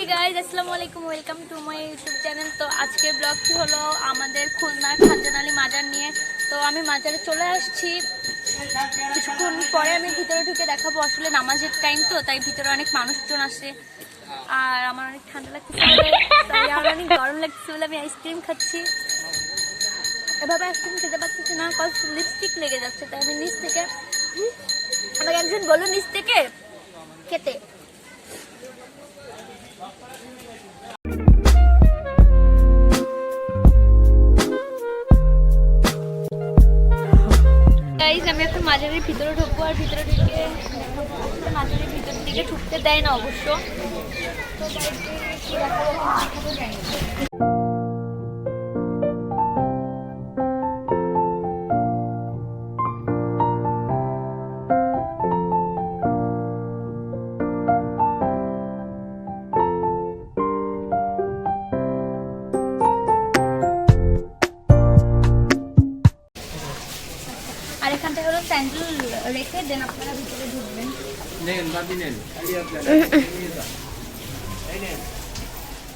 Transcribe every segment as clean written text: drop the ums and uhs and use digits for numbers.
हे guys अस्सलाम वालेकुम welcome to my YouTube channel. तो আজকের ব্লগটি হলো আমাদের খুলনার খানজানালি মাজার নিয়ে। তো আমি মাজারে চলে আসছি, কিছুক্ষণ পরে আমি ভিতরে ঢুকে দেখাবো। আসলে নামাজের টাইম তো, তাই ভিতরে অনেক মানুষজন আসে আর আমার অনেক ঠান্ডা লাগতেছে, তাই আমার অনেক গরম লাগতেছে বলে আমি আইসক্রিম খাচ্ছি। এভাবে আইসক্রিম খেতে পারতেছি না, কজ লিপস্টিক লেগে যাচ্ছে, তাই আমি নিচ থেকে, আমাকে একজন বললো নিচ থেকে খেতে। আমি এখন মাজারের ভিতরে ঢুকবো আর ভিতরে ঢুকে মাজারের ভিতর দিকে ঢুকতে দেয় না অবশ্য। আর এখানটা হলো স্যান্ডেল রেখে দেন আপনারা ভিতরে ঢুকবেন।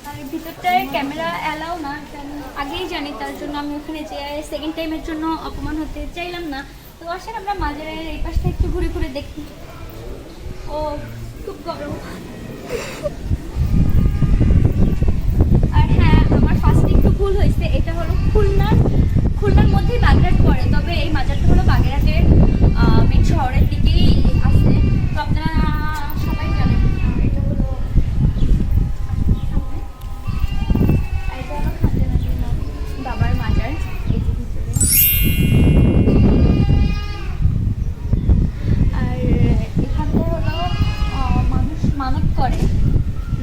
আর ভিতরটায় ক্যামেরা অ্যালাউ না, আগেই জানি, তার জন্য আমি ওখানে যে সেকেন্ড টাইমের জন্য অপমান হতে চাইলাম না। তো আসেন আমরা মাজারের এই পাশটা একটু ঘুরে ঘুরে দেখি। ও খুব গরম। আর হ্যাঁ, আমার ফার্স্টে একটু ভুল হয়েছে, এটা হলো খুলনার মধ্যেই বাগেরহাট পড়ে, তবে এই মাজারটা হলো বাগেরহাটের মেন শহরের দিকেই আছে। তো আপনারা সবাই জানেন এটা হলো খানজানালি বাবার মাজার। আর এখানটা হলো মানুষ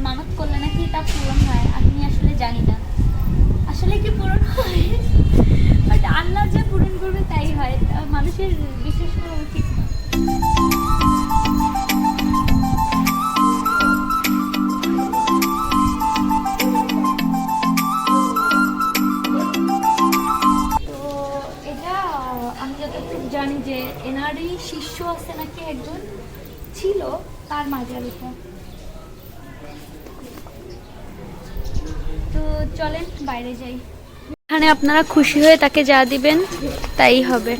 মানত করলে নাকি তা পূরণ হয়। আমি আসলে জানি না আসলে কি পূরণ হয়, বাট আল্লাহ যা পূরণ করবে তাই হয়, মানুষের বিশেষ করা উচিত না। তো এটা আমি যতটুকু জানি যে এনারই শিষ্য আছে নাকি একজন ছিল, তার মাজার এটা। তো চলেন বাইরে যাই। এখানে আপনারা খুশি হয়ে তাকে যা দিবেন তাই হবে।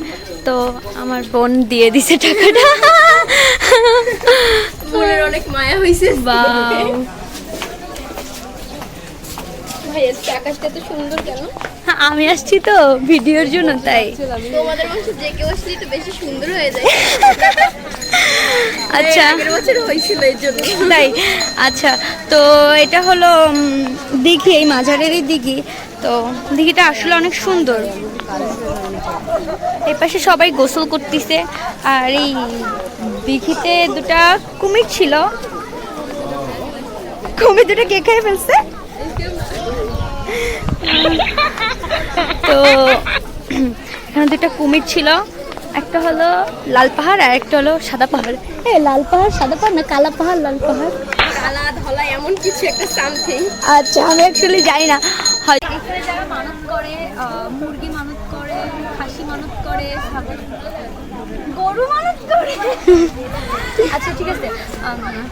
তো আমার বোন দিয়ে দিছে টাকাটা, মনের অনেক মায়া হয়েছে। বাও ভাই আজকে আকাশটা এত সুন্দর কেন? আমি আসছি তো ভিডিওর জন্য, তাই তোমাদের মাংস যে কেউ আসলে একটু বেশি সুন্দর হয়ে যায়। আচ্ছা, আগের বছর হয়েছিল এই জন্য তাই। আচ্ছা, তো এটা হলো দিঘি, এই মাজারেরই দিঘি। তো দিঘিটা আসলে অনেক সুন্দর। এই পাশে সবাই গোসল করতেছে। আর এই দিঘিতে দুটা কুমির ছিল, কুমির দুটো কে খেয়ে ফেলছে। তো এখানে দুটা কুমির ছিল, একটা হলো লাল পাহাড় আর একটা হলো সাদা পাহাড়। লাল পাহাড় সাদা পাহাড় না কালা পাহাড় লাল পাহাড়, কালা ধলা এমন কিছু একটা সামথিং। আচ্ছা আমি অ্যাকচুয়ালি জানি না। হয়তো এখানে যারা মানত করে, মুরগি মানত করে, খাসি মানত করে, গরু মানত করে, আচ্ছা ঠিক আছে,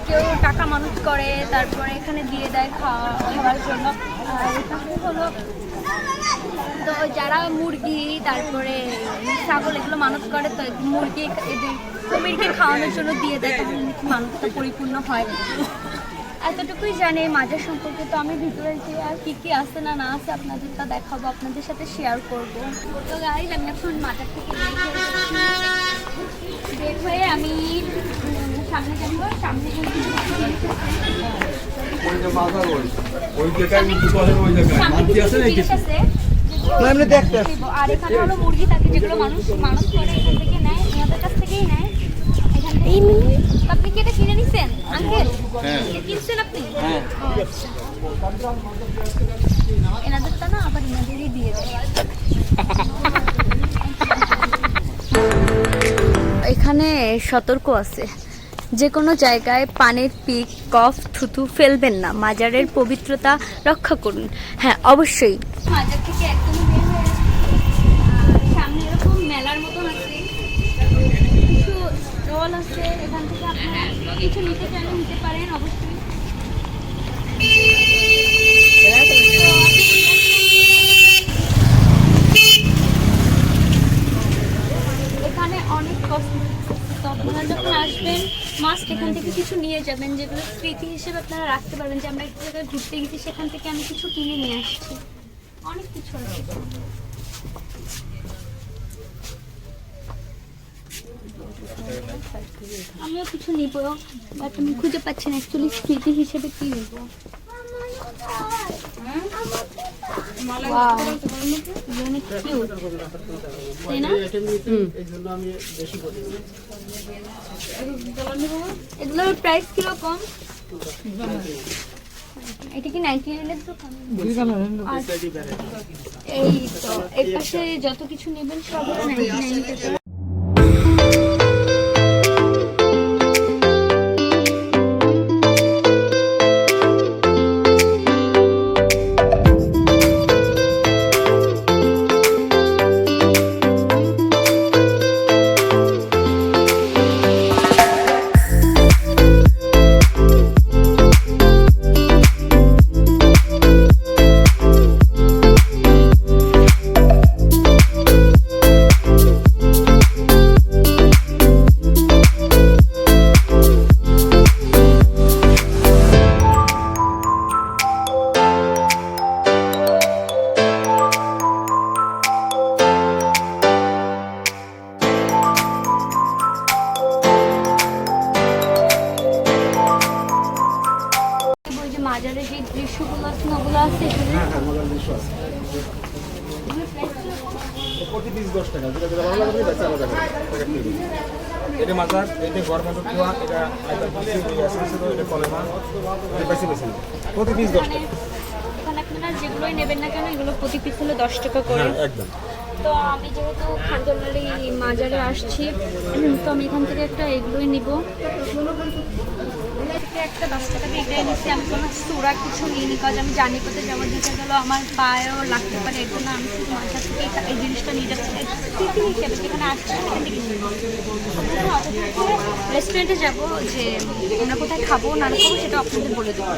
কেউ টাকা মানত করে, তারপরে এখানে দিয়ে দেয় খাওয়ার জন্য। আর এখানে হলো তো যারা মুরগি তারপরে ছাগল এগুলো মানত করে, তো মুরগি এদের কুমিরকে খাওয়ানোর জন্য দিয়ে দেয়, তাহলে নাকি মানতটা পরিপূর্ণ হয়। এতটুকুই জানি মাজার সম্পর্কে। তো আমি ভিতরে যে আর কি কি আছে না না আছে আপনাদের তা দেখাবো, আপনাদের সাথে শেয়ার করবো। তো গাইজ আমি এখন মাজার থেকে বের হয়ে আমি সামনে যাবো। সামনে আর এখানে হলো মুরগি থাকে যেগুলো মানুষ মানত করে, এখান থেকে নেয়, এনাদের কাছ থেকেই নেয়। আপনি কি এটা কিনে নিছেন আঙ্কেল? কিনছেন আপনি? এনাদেরটা না আবার এনাদেরই দিয়ে দেয়। এখানে সতর্ক আছে, যে কোনো জায়গায় পানির পিক, কফ, থুতু ফেলবেন না, মাজারের পবিত্রতা রক্ষা করুন। হ্যাঁ অবশ্যই। মাজার থেকে একদমই বের হয়ে সামনে এরকম মেলার মতন আছে, কিছু স্টল আছে, এখান থেকে আপনারা কিছু নিতে চাইলে নিতে পারেন অবশ্যই। পেয়ে যাবেন, যেগুলো স্মৃতি হিসেবে আপনারা রাখতে পারবেন, যে আমরা একটা জায়গায় ঘুরতে গেছি সেখান থেকে আমি কিছু কিনে নিয়ে আসছি। অনেক কিছু আছে। আমিও কিছু নিব, বাট আমি খুঁজে পাচ্ছি না অ্যাকচুয়ালি স্মৃতি হিসেবে কি নিব। Wow, অনেক cute, তাই না? এগুলোর প্রাইস কিরকম? এটা কি 99 এর দোকান? এই তো এর পাশে যত কিছু নেবেন সব 99 টাকা। মাজারের যে দৃশ্যগুলো আছে ওগুলো আছে এখানে। প্রতি পিস 10 টাকা, যেটা যেটা ভালো লাগবে বেচা আলাদা করে প্যাকেট নিয়ে নিন। এটা মাজার, এটা গরম কুয়া, এটা আইটা পাশে দিয়ে আছে, এটা কলেমা, এটা পাশে বেশি প্রতি পিস 10 টাকা। এখানে আপনারা যেগুলোই নেবেন না কেন এগুলো প্রতি পিস হলো 10 টাকা করে। হ্যাঁ একদম। তো আমি যেহেতু খানজানালি মাজারে আসছি, তো আমি এখান থেকে একটা এগুলোই নিব। একটা 10 টাকা দিয়ে এটাই নিচ্ছি। আমি কোনো সুরা কিছু নিইনি, কাজ আমি জানি কোথায় যাবো, দিতে গেলেও আমার পায়েও লাগতে পারে, এর জন্য আমি শুধু মাঝা থেকে এই জিনিসটা নিয়ে যাচ্ছি স্মৃতি হিসেবে। যেখানে আসছি সেখান থেকে রেস্টুরেন্টে যাবো, যে আমরা কোথায় খাবো না খাবো সেটা আপনাদের বলে দেবো।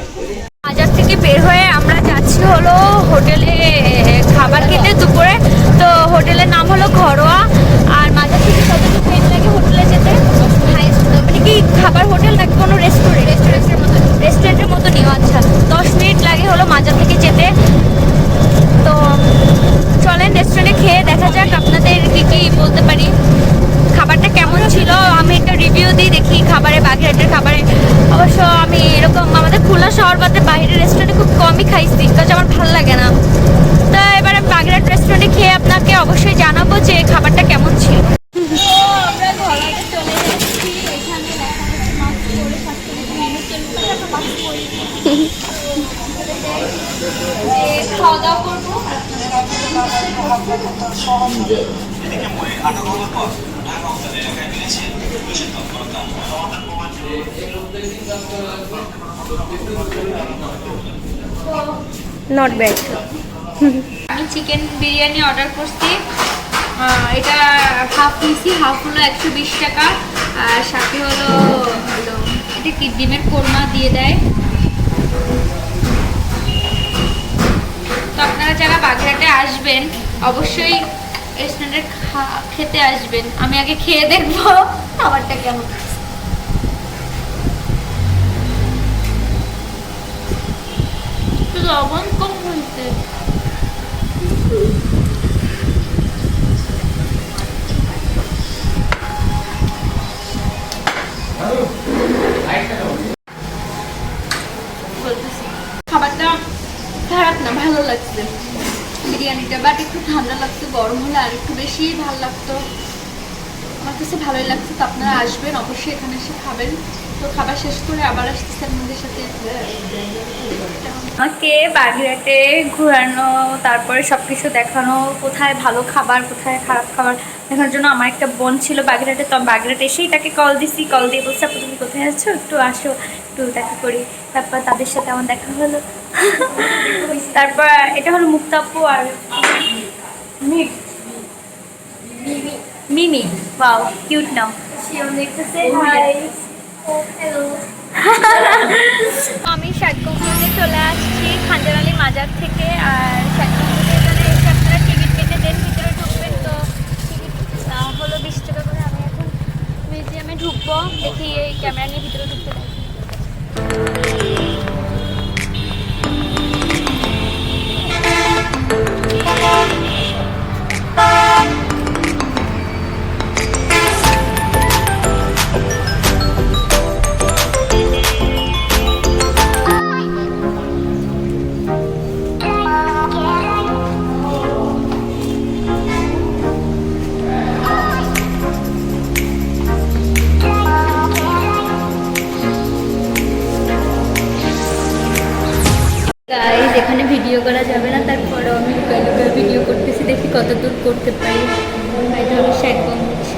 বাজার থেকে বের হয়ে আমরা যাচ্ছি হলো হোটেলে খাবার খেতে দুপুরে। তো হোটেলের নাম হলো ঘরোয়া। আর মাজার থেকে কতটুকু ট্রেন লাগে হোটেলে যেতে? মানে কি খাবার হোটেল নাকি কোনো রেস্টুরেন্টের মতো নিও? আচ্ছা, 10 মিনিট লাগে হলো মাজার থেকে যেতে। তো চলেন রেস্টুরেন্টে খেয়ে দেখা যাক আপনাদের কি বলতে পারি, খাবারটা কেমন ছিল। আমি একটা রিভিউ দিই, দেখি খাবারে, বাগেরহাটের খাবারে। অবশ্য আমি এরকম আমাদের খুলনা শহর বাদে বাইরের রেস্টুরেন্টে খুব কমই খাইছি, কারণ আমার ভালো লাগে না। তো এবার আমি বাগেরহাট রেস্টুরেন্টে খেয়ে আপনাকে অবশ্যই জানাবো যে খাবারটা কেমন ছিল। আমরা ঘোরাতে চলে যাচ্ছি, এখানে খাওয়া দাওয়া করবো। Not bad. আমি চিকেন বিরিয়ানি অর্ডার করছি। এটা হাফ নিয়েছি, হাফ হলো 120 টাকা। আর সাথে হলো এটা কি ডিমের কোরমা দিয়ে দেয়। তো আপনারা যারা বাগেরহাটে আসবেন অবশ্যই রেস্টুরেন্টে খেতে আসবেন। আমি আগে খেয়ে দেখবো খাবারটা কেমন। লবণ কম হয়েছে। খাবারটা খারাপ না, ভালো লাগছে বিরিয়ানিটা, বাট একটু ঠান্ডা লাগছে। গরম হলে আর একটু বেশি ভালো লাগতো। আমার কাছে ভালোই লাগছে। তো আপনারা আসবেন অবশ্যই, এখানে এসে খাবেন। তো খাবার শেষ করে আবার আসতেছি আপনাদের সাথে। আমাকে বাগেরহাটে ঘোরানো, তারপরে সব কিছু দেখানো, কোথায় ভালো খাবার কোথায় খারাপ খাবার দেখানোর জন্য আমার একটা বোন ছিল বাগেরহাটে। তো আমি বাগেরহাটে এসেই তাকে কল দিছি, কল দিয়ে বলছে আপু তুমি কোথায় আছো, একটু আসো, একটু দেখা করি। তারপর তাদের সাথে আমার দেখা হলো। তারপর এটা হলো মুক্তা আপু আর মিমি। ওয়াও, কিউট নাম। দেখতেছে হাই। আমি ষাটগম্বুজে চলে আসছি খানজানালি মাজার থেকে। আর ষাটগম্বুজে এখানে এসে আপনারা টিকিট কেটে দেন, ভিতরে ঢুকবেন। তো টিকিট হলো 20 টাকা করে। আমি এখন মিউজিয়ামে ঢুকবো, দেখি এই ক্যামেরা নিয়ে ভিতরে ঢুকতে পারি। গাইস এখানে ভিডিও করা যাবে না, তারপরে আমি লুকাই লুকাই ভিডিও করতেছি, দেখি কত দূর করতে পারি। এটা হলো শেখ গম্বুজ।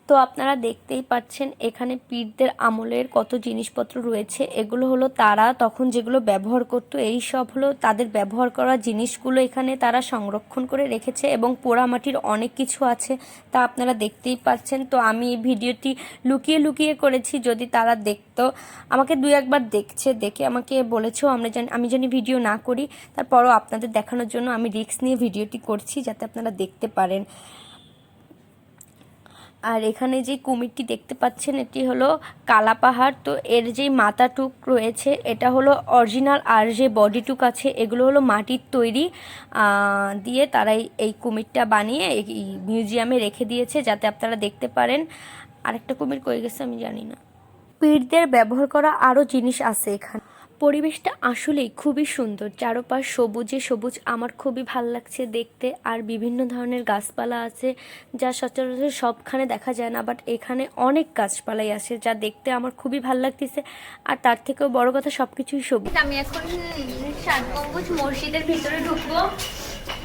তো আপনারা দেখতেই পাচ্ছেন এখানে পীরদের আমলের কত জিনিসপত্র রয়েছে। এগুলো হলো তারা তখন যেগুলো ব্যবহার করতো, এই সব হলো তাদের ব্যবহার করা জিনিসগুলো এখানে তারা সংরক্ষণ করে রেখেছে, এবং পোড়ামাটির অনেক কিছু আছে তা আপনারা দেখতেই পাচ্ছেন। তো আমি এই ভিডিওটি লুকিয়ে লুকিয়ে করেছি, যদি তারা দেখতো। আমাকে 2-1 বার দেখছে, দেখে আমাকে বলেছেও আমি জানি ভিডিও না করি, তারপরও আপনাদের দেখানোর জন্য আমি রিস্ক নিয়ে ভিডিওটি করছি যাতে আপনারা দেখতে পারেন। আর এখানে যে কুমিরটি দেখতে পাচ্ছেন এটি হলো কালা পাহাড়। তো এর যে মাথাটুক রয়েছে এটা হলো অরিজিনাল, আর যে বডিটুক আছে এগুলো হলো মাটির তৈরি দিয়ে তারাই এই কুমিরটা বানিয়ে এই মিউজিয়ামে রেখে দিয়েছে যাতে আপনারা দেখতে পারেন। আরেকটা কুমির কই গেছে আমি জানি না। পীরদের ব্যবহার করা আরও জিনিস আছে এখানে। পরিবেশটা আসলেই খুবই সুন্দর, চারপাশ সবুজে সবুজ, আমার খুবই ভাল লাগছে দেখতে। আর বিভিন্ন ধরনের গাছপালা আছে যা সচরাচর সবখানে দেখা যায় না, বাট এখানে অনেক গাছপালাই আছে যা দেখতে আমার খুবই ভাল লাগতেছে। আর তার থেকেও বড় কথা সব কিছুই সবুজ। আমি এখন ষাট গম্বুজ মসজিদের ভিতরে ঢুকবো,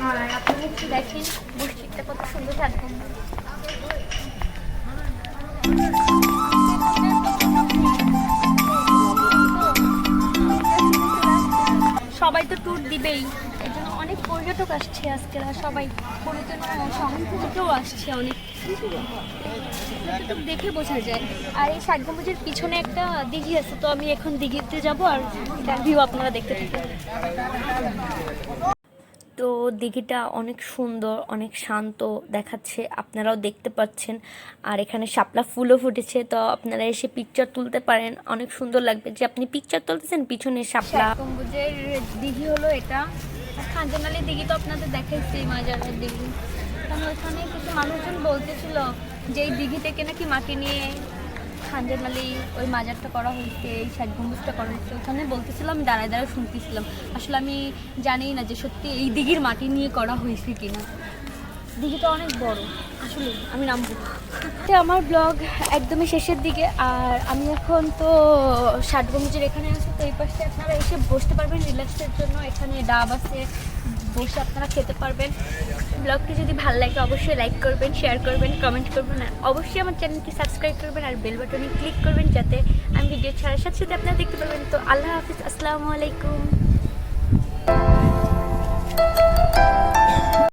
আর আপনারা একটু দেখেন মসজিদটা কত সুন্দর। ষাট গম্বুজ সবাই তো ট্যুর দিবেই, এই জন্য অনেক পর্যটক আসছে আজকে। সবাই কোনো সংস্থা থেকেও আসছে অনেক, দেখে বোঝা যায়। আর এই ষাট গম্বুজের পিছনে একটা দিঘি আছে, তো আমি এখন দিঘিতে যাব আর এটার ভিউ আপনারা দেখতে থাকুন। তো দিঘিটা অনেক সুন্দর, অনেক শান্ত দেখাচ্ছে, আপনারাও দেখতে পাচ্ছেন। আর এখানে শাপলা ফুলও ফুটেছে, তো আপনারা এসে পিকচার তুলতে পারেন, অনেক সুন্দর লাগবে। যে আপনি পিকচার তুলতেছেন পিছনে শাপলা। ষাট গম্বুজের দিঘি হলো এটা। খানজানালি দিঘি তো আপনাদের দেখাইছি, মাজারের দিঘি। কারণ ওইখানে কিছু মানুষজন বলতেছিল যে এই দিঘি থেকে নাকি মাটি নিয়ে খানজানালি ওই মাজারটা করা হয়েছে, এই ষাট গম্বুজটা করা হয়েছে। ওখানে বলতেছিলাম, দাঁড়ায় দাঁড়ায় শুনতেছিলাম। আসলে আমি জানি না যে সত্যি এই দিঘির মাটি নিয়ে করা হয়েছে কিনা। দিঘিটা অনেক বড়, আসলে আমি নামবো। আমার ব্লগ একদমই শেষের দিকে, আর আমি এখন তো ষাট গম্বুজের এখানে আছি। তো এই পাশে আপনারা এসে বসতে পারবেন রিল্যাক্সের জন্য, এখানে ডাব আছে, বসে আপনারা খেতে পারবেন। ব্লগটি যদি ভালো লাগে অবশ্যই লাইক করবেন, শেয়ার করবেন, কমেন্ট করবেন, আর অবশ্যই আমার চ্যানেলটি সাবস্ক্রাইব করবেন আর বেল বাটনে ক্লিক করবেন যাতে আমি ভিডিও ছাড়ার সাথে সাথে আপনারা দেখতে পারবেন। তো আল্লাহ হাফিজ, আসসালামু আলাইকুম।